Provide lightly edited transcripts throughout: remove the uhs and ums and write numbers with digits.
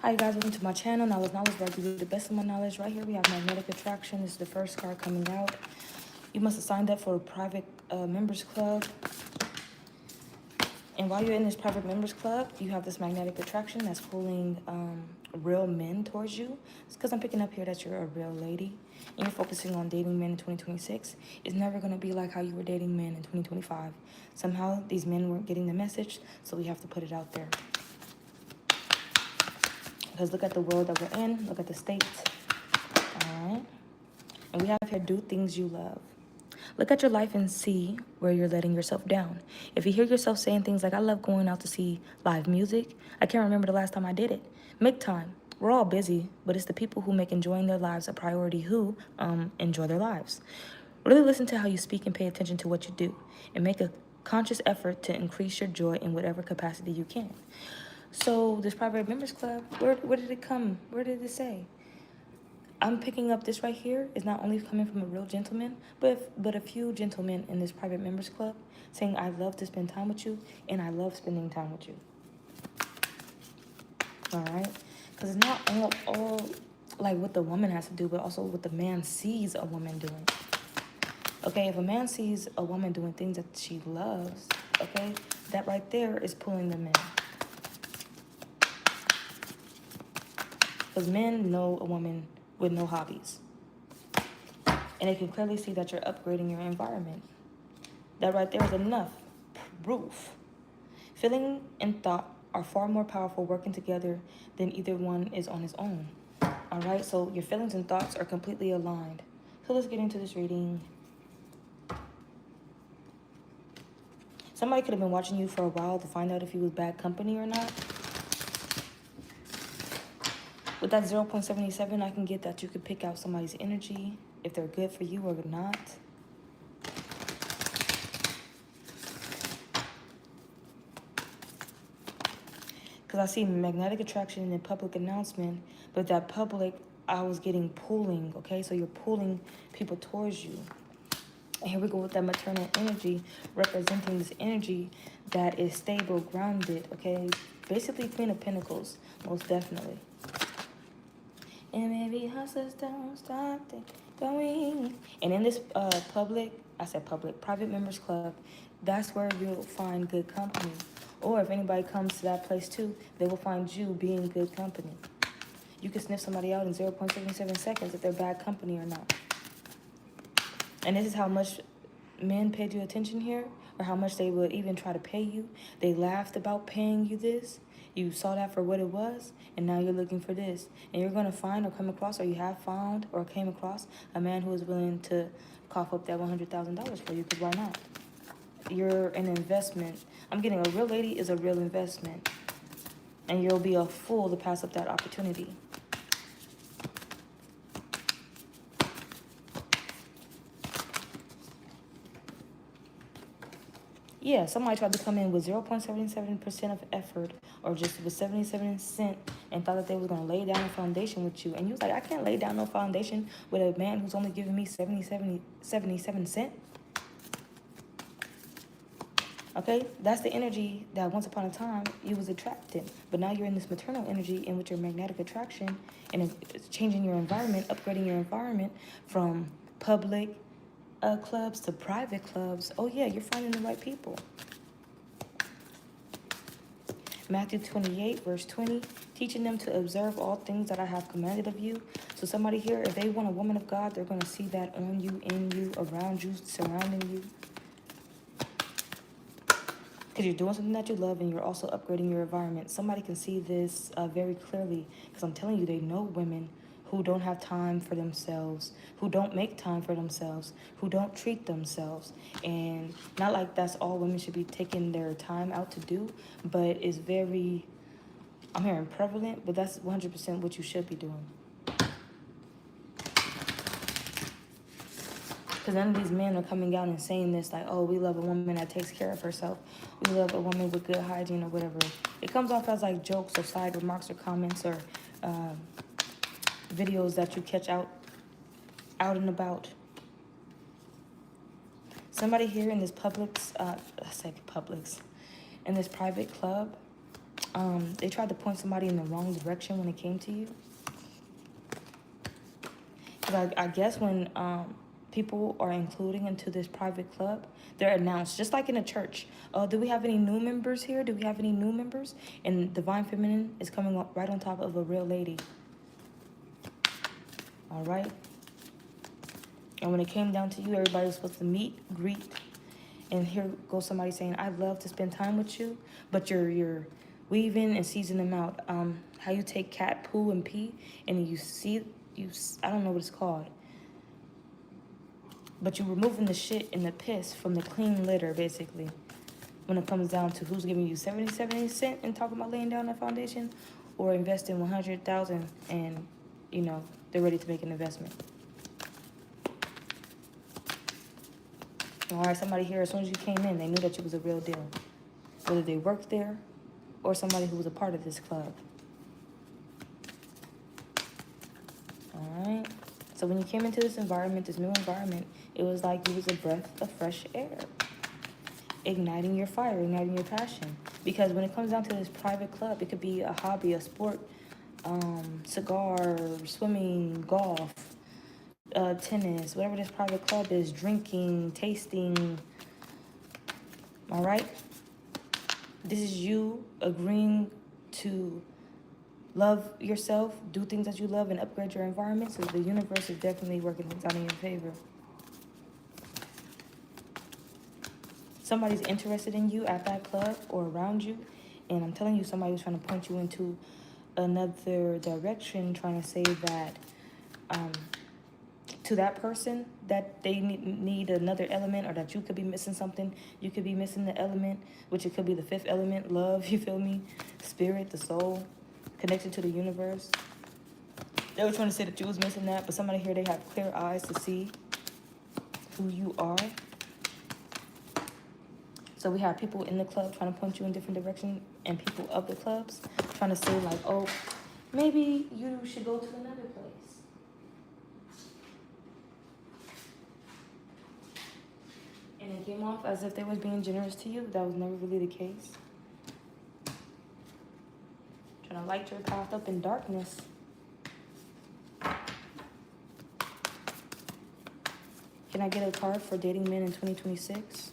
Hi guys, welcome to my channel. Knowledge, where I give you the best of my knowledge. Right here we have magnetic attraction. This is the first card coming out. You must have signed up for a private members club. And while you're in this private members club, you have this magnetic attraction that's pulling real men towards you. It's because I'm picking up here that you're a real lady and you're focusing on dating men in 2026. It's never going to be like how you were dating men in 2025. Somehow these men weren't getting the message, so we have to put it out there. Because look at the world that we're in. Look at the state. All right. And we have here, do things you love. Look at your life and see where you're letting yourself down. If you hear yourself saying things like, I love going out to see live music. I can't remember the last time I did it. Make time. We're all busy, but it's the people who make enjoying their lives a priority who enjoy their lives. Really listen to how you speak and pay attention to what you do. And make a conscious effort to increase your joy in whatever capacity you can. So this private members club, where did it come? Where did it say? I'm picking up this right here is not only coming from a real gentleman, but a few gentlemen in this private members club saying, I love to spend time with you and I love spending time with you. All right? Because it's not all like what the woman has to do, but also what the man sees a woman doing. Okay, if a man sees a woman doing things that she loves, okay, that right there is pulling them in. Because men know a woman with no hobbies. And they can clearly see that you're upgrading your environment. That right there is enough proof. Feeling and thought are far more powerful working together than either one is on its own. All right, so your feelings and thoughts are completely aligned. So let's get into this reading. Somebody could have been watching you for a while to find out if you was bad company or not. With that 0.77, I can get that you could pick out somebody's energy, if they're good for you or not. Because I see magnetic attraction in the public announcement, but that public, I was getting pulling, okay? So you're pulling people towards you. And here we go with that maternal energy, representing this energy that is stable, grounded, okay? Basically Queen of Pentacles, most definitely. And maybe hustlers don't stop going. And in this private members club, that's where you'll find good company. Or if anybody comes to that place too, they will find you being good company. You can sniff somebody out in 0.77 seconds if they're bad company or not. And this is how much men paid you attention here, or how much they would even try to pay you. They laughed about paying you this. You saw that for what it was, and now you're looking for this. And you're going to find or come across, or you have found or came across, a man who is willing to cough up that $100,000 for you, because why not? You're an investment. I'm getting a real lady is a real investment. And you'll be a fool to pass up that opportunity. Yeah, somebody tried to come in with 0.77% of effort or just with 77 cents and thought that they was going to lay down a foundation with you. And you was like, I can't lay down no foundation with a man who's only giving me 77 cents. Okay, that's the energy that once upon a time you was attracting. But now you're in this maternal energy and with your magnetic attraction and it's changing your environment, upgrading your environment from public clubs to private clubs. Oh yeah, you're finding the right people. Matthew 28, verse 20, teaching them to observe all things that I have commanded of you. So somebody here, if they want a woman of God, they're going to see that on you, in you, around you, surrounding you. Because you're doing something that you love and you're also upgrading your environment. Somebody can see this very clearly, because I'm telling you, they know women who don't have time for themselves, who don't make time for themselves, who don't treat themselves. And not like that's all women should be taking their time out to do, but it's very, I'm hearing prevalent, but that's 100% what you should be doing. Because none of these men are coming out and saying this like, oh, we love a woman that takes care of herself. We love a woman with good hygiene or whatever. It comes off as like jokes or side remarks or comments or videos that you catch out and about. Somebody here in this in this private club, They tried to point somebody in the wrong direction when it came to you. Because I guess when people are including into this private club, they're announced, just like in a church. Do we have any new members here? Do we have any new members? And Divine Feminine is coming up right on top of a real lady. All right? And when it came down to you, everybody was supposed to meet, greet. And here goes somebody saying, I'd love to spend time with you, but you're weaving and seasoning them out. How you take cat poo and pee, and I don't know what it's called. But you're removing the shit and the piss from the clean litter, basically. When it comes down to who's giving you 70 cents and talking about laying down a foundation, or investing 100,000 and, they're ready to make an investment. All right, somebody here, as soon as you came in, they knew that you was a real deal. Whether they worked there or somebody who was a part of this club. All right. So when you came into this environment, this new environment, it was like you was a breath of fresh air. Igniting your fire, igniting your passion. Because when it comes down to this private club, it could be a hobby, a sport, cigar, swimming, golf, tennis, whatever this private club is, drinking, tasting. All right? This is you agreeing to love yourself, do things that you love, and upgrade your environment. So the universe is definitely working things out in your favor. Somebody's interested in you at that club or around you. And I'm telling you, somebody was trying to point you into another direction, trying to say that to that person that they need another element, or that you could be missing something. You could be missing the element, which it could be the fifth element, love, you feel me? Spirit, the soul, connected to the universe. They were trying to say that you was missing that, but somebody here, they have clear eyes to see who you are. So we have people in the club trying to point you in different directions, and people of the clubs trying to say like, oh, maybe you should go to another place. And it came off as if they was being generous to you. That was never really the case. Trying to light your path up in darkness. Can I get a card for dating men in 2026?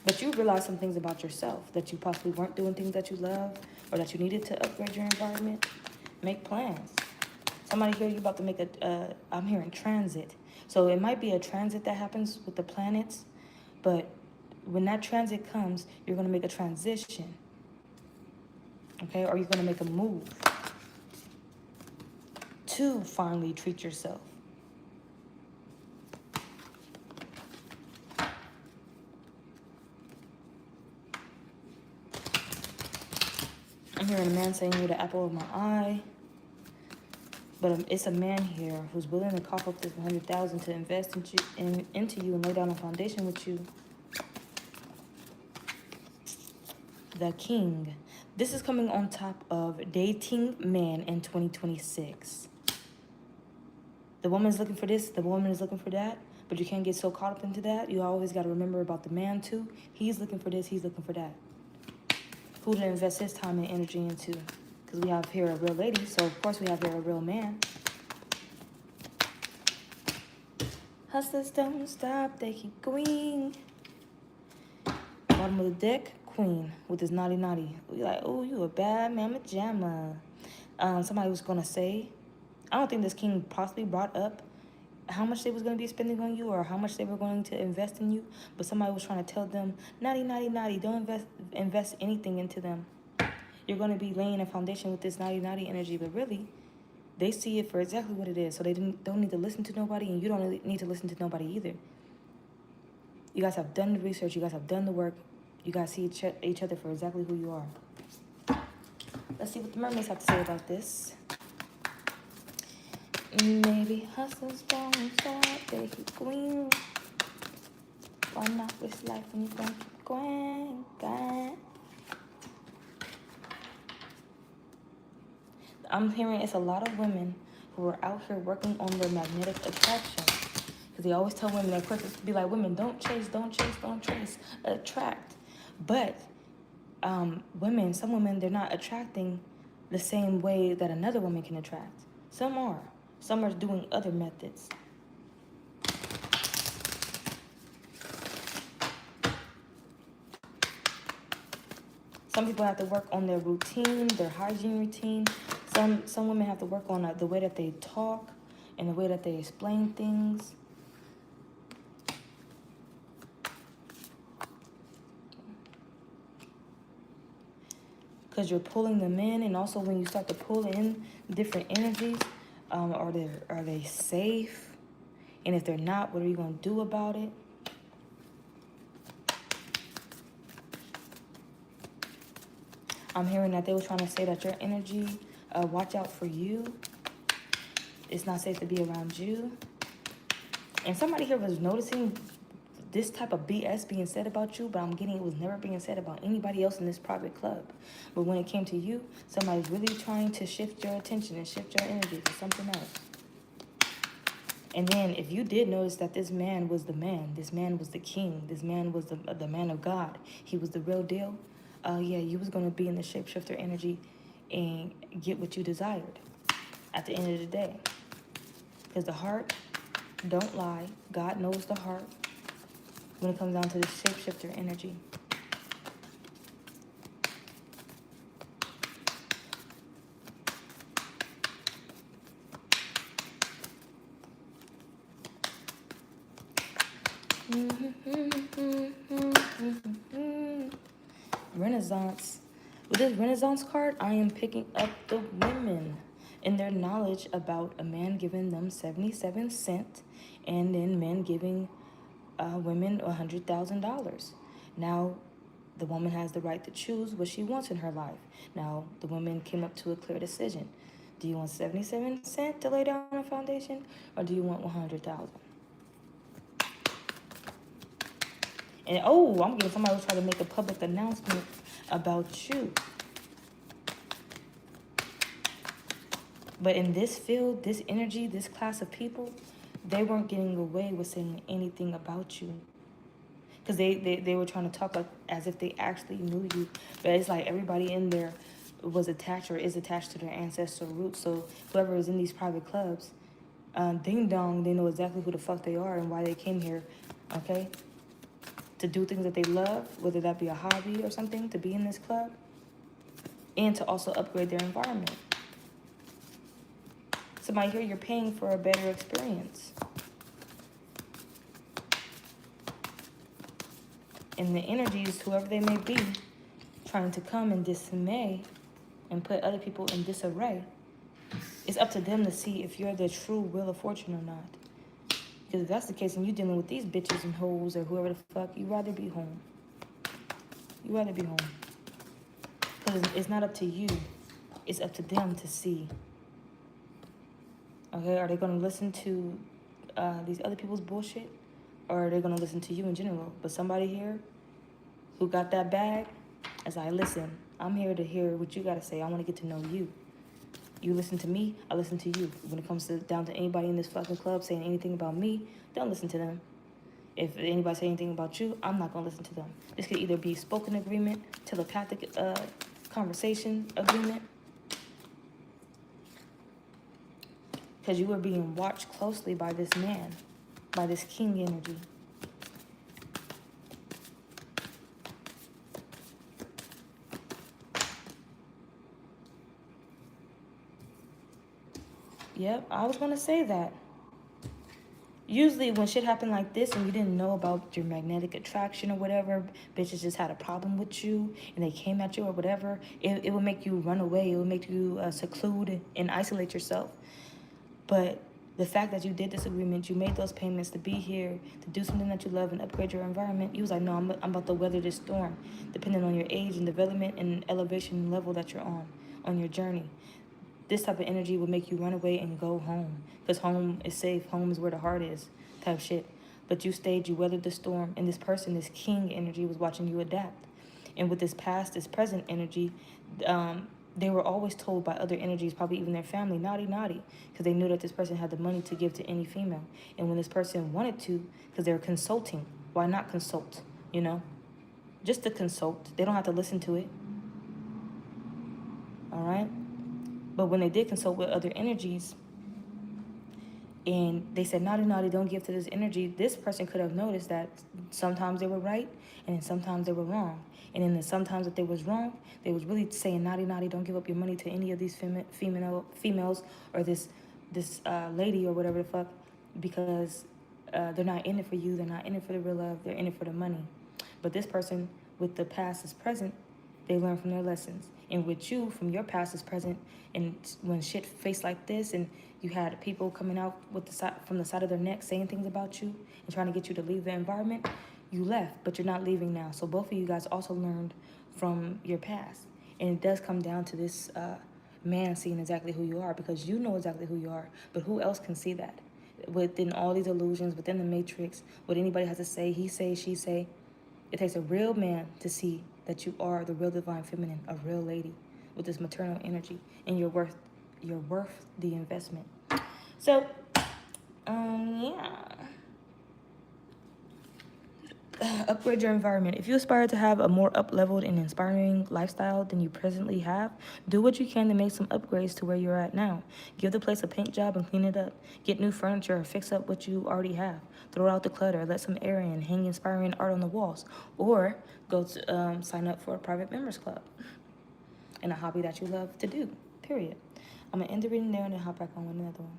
But you realize some things about yourself, that you possibly weren't doing things that you love, or that you needed to upgrade your environment. Make plans. Somebody here, you about to make I'm hearing transit. So it might be a transit that happens with the planets, but when that transit comes, you're going to make a transition. Okay? Or you're going to make a move to finally treat yourself. I'm hearing a man saying you're the apple of my eye. But it's a man here who's willing to cough up this 100,000 to invest into you and lay down a foundation with you. The King. This is coming on top of dating man in 2026. The woman's looking for this, the woman is looking for that, but you can't get so caught up into that. You always got to remember about the man too. He's looking for this, he's looking for that. Who to invest his time and energy into? Because we have here a real lady, so of course we have here a real man. Hustlers don't stop, they keep going. Bottom of the deck, Queen with this naughty naughty. You're like, oh, you a bad mama jamma. Somebody was going to say, I don't think this King possibly brought up how much they was going to be spending on you or how much they were going to invest in you, but somebody was trying to tell them, naughty, naughty, naughty, don't invest anything into them. You're going to be laying a foundation with this naughty, naughty energy, but really, they see it for exactly what it is, so they don't need to listen to nobody, and you don't need to listen to nobody either. You guys have done the research, you guys have done the work, you guys see each other for exactly who you are. Let's see what the mermaids have to say about this. Maybe hustles don't stop, they keep going. Why not risk life when you don't keep going? I'm hearing it's a lot of women who are out here working on their magnetic attraction. Because they always tell women, they're quick to be like, women, don't chase, attract. But women, some women, they're not attracting the same way that another woman can attract. Some are. Some are doing other methods. Some people have to work on their routine, their hygiene routine. Some women have to work on the way that they talk and the way that they explain things. Because you're pulling them in, and also when you start to pull in different energies, are they safe? And if they're not, what are you going to do about it? I'm hearing that they were trying to say that your energy, watch out for you. It's not safe to be around you. And somebody here was noticing this type of BS being said about you, but I'm getting it was never being said about anybody else in this private club. But when it came to you, somebody's really trying to shift your attention and shift your energy to something else. And then if you did notice that this man was the man, this man was the king, this man was the man of God, he was the real deal, yeah, you was going to be in the shapeshifter energy and get what you desired at the end of the day. Because the heart don't lie. God knows the heart when it comes down to the shapeshifter energy. Renaissance. With this Renaissance card, I am picking up the women and their knowledge about a man giving them 77 cents and then men giving women $100,000. Now, the woman has the right to choose what she wants in her life. Now, the woman came up to a clear decision. Do you want 77 cents to lay down a foundation, or do you want 100,000? And I'm getting somebody who's trying to make a public announcement about you. But in this field, this energy, this class of people, they weren't getting away with saying anything about you. Because they were trying to talk like as if they actually knew you. But it's like everybody in there was attached or is attached to their ancestral roots. So whoever is in these private clubs, ding dong, they know exactly who the fuck they are and why they came here, okay? To do things that they love, whether that be a hobby or something, to be in this club, and to also upgrade their environment. Somebody here, you're paying for a better experience. And the energies, whoever they may be, trying to come and dismay and put other people in disarray, it's up to them to see if you're the true Wheel of Fortune or not. Because if that's the case and you're dealing with these bitches and hoes or whoever the fuck, you'd rather be home. You'd rather be home. Because it's not up to you. It's up to them to see. Okay, are they going to listen to these other people's bullshit? Or are they going to listen to you in general? But somebody here who got that bag, as I listen, I'm here to hear what you got to say. I want to get to know you. You listen to me, I listen to you. When it comes down to anybody in this fucking club saying anything about me, don't listen to them. If anybody say anything about you, I'm not going to listen to them. This could either be spoken agreement, telepathic conversation agreement. Because you were being watched closely by this man, by this king energy. Yep, I was going to say that. Usually when shit happened like this and you didn't know about your magnetic attraction or whatever, bitches just had a problem with you and they came at you or whatever, it would make you run away. It would make you seclude and isolate yourself. But the fact that you did this agreement, you made those payments to be here, to do something that you love and upgrade your environment, you was like, no, I'm about to weather this storm, depending on your age and development and elevation level that you're on your journey. This type of energy will make you run away and go home. Because home is safe. Home is where the heart is, type shit. But you stayed, you weathered the storm. And this person, this king energy, was watching you adapt. And with this past, this present energy, they were always told by other energies, probably even their family, naughty, naughty. Because they knew that this person had the money to give to any female. And when this person wanted to, because they were consulting, why not consult, you know? just to consult. They don't have to listen to it. All right? But when they did consult with other energies, and they said, naughty, naughty, don't give to this energy, this person could have noticed that sometimes they were right, and then sometimes they were wrong. And in the sometimes that they was wrong, they was really saying, naughty, naughty, don't give up your money to any of these females or this lady or whatever the fuck, because they're not in it for you, they're not in it for the real love, they're in it for the money. But this person, with the past is present, they learn from their lessons. And with you, from your past is present, and when shit faced like this, and you had people coming out with from the side of their neck saying things about you and trying to get you to leave the environment, you left, but you're not leaving now. So both of you guys also learned from your past. And it does come down to this man seeing exactly who you are, because you know exactly who you are, but who else can see that? Within all these illusions, within the matrix, what anybody has to say, he say, she say, it takes a real man to see that you are the real divine feminine, a real lady with this maternal energy, and you're worth the investment. So, yeah. Upgrade your environment. If you aspire to have a more up-leveled and inspiring lifestyle than you presently have, do what you can to make some upgrades to where you're at now. Give the place a paint job and clean it up. Get new furniture or fix up what you already have. Throw out the clutter. Let some air in. Hang inspiring art on the walls. Or go to sign up for a private members club and a hobby that you love to do, period. I'm going to end the reading there and then hop back on with another one.